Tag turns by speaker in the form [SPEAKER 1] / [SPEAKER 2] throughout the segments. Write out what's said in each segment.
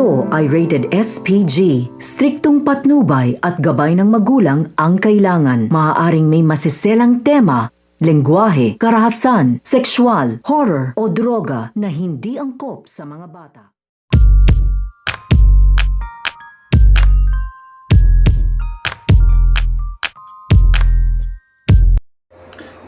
[SPEAKER 1] ito ay rated SPG. Striktong patnubay at gabay ng magulang ang kailangan. Maaaring may masiselang tema, lengguwahe, karahasan, sexual, horror o droga na hindi angkop sa mga bata.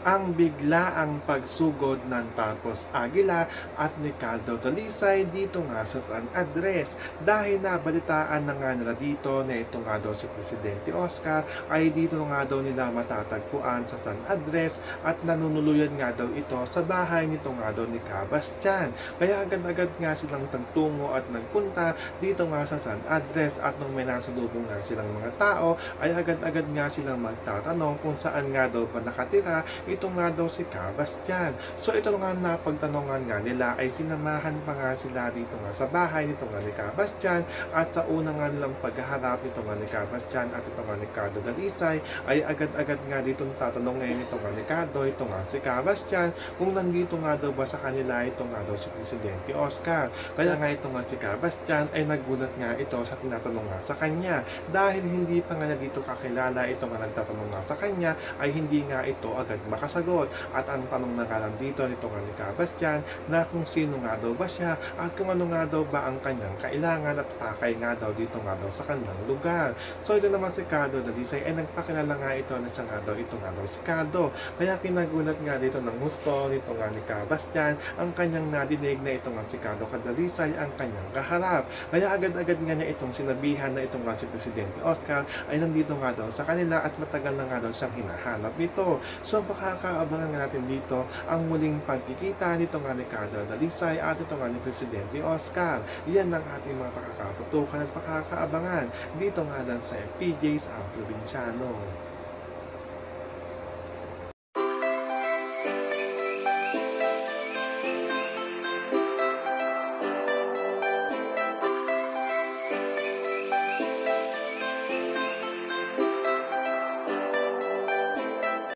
[SPEAKER 2] Ang biglaang pagsugod ng Tapos Agila at ni Caldo Dalisay dito nga sa San Andres dahil nabalitaan na nga nila dito na ito nga daw si Presidente Oscar ay dito nga daw nila matatagpuan sa San Andres at nanunuluyan nga daw ito sa bahay nito nga daw ni Cabastian. Kaya agad-agad nga silang tagtungo at nagpunta dito nga sa San Andres at nung may nasalubong nga silang mga tao ay agad-agad nga silang magtatanong kung saan nga daw pa nakatira ito nga daw si Cabastian. So ito nga napagtanongan nga nila ay sinamahan pa nga sila dito nga sa bahay nito nga ni Cabastian at sa una nga nilang paghaharap nito nga ni Cabastian at ito nga ni Caldo Dalisay ay agad-agad nga dito tatanong ngayon ito nga ni Caldo, ito nga si Cabastian kung nandito nga daw ba sa kanila ito nga daw si Presidente Oscar. Kaya nga ito nga si Cabastian ay nagulat nga ito sa tinatanong nga sa kanya dahil hindi pa nga na dito kakilala ito nga nagtatanong nga sa kanya ay hindi nga ito agad makasagot. At ang tanong na nga lang dito nito nga ni Cabastian na kung sino nga daw ba siya at kung ano nga daw ba ang kanyang kailangan at pakay nga daw dito nga daw sa kanyang lugar. So ito naman si Caldo Dalisay ay nagpakilala nga ito na siya nga daw ito nga daw si Caldo. Kaya kinagulat nga dito ng gusto nito nga ni Cabastian ang kanyang nadinig na ito nga si Caldo Dalisay ang kanyang kaharap. Kaya agad-agad nga niya itong sinabihan na ito nga si Presidente Oscar ay nandito nga daw sa kanila at matagal na nga daw siyang hinahanap nito. So makakaabangan nga natin dito ang muling pagkikita nito nga ni Caldo Dalisay at ito nga ni Presidente Oscar. Yan ang ating mga pakakatutukan at pakakaabangan dito nga lang sa FPJ's ang Probinsyano.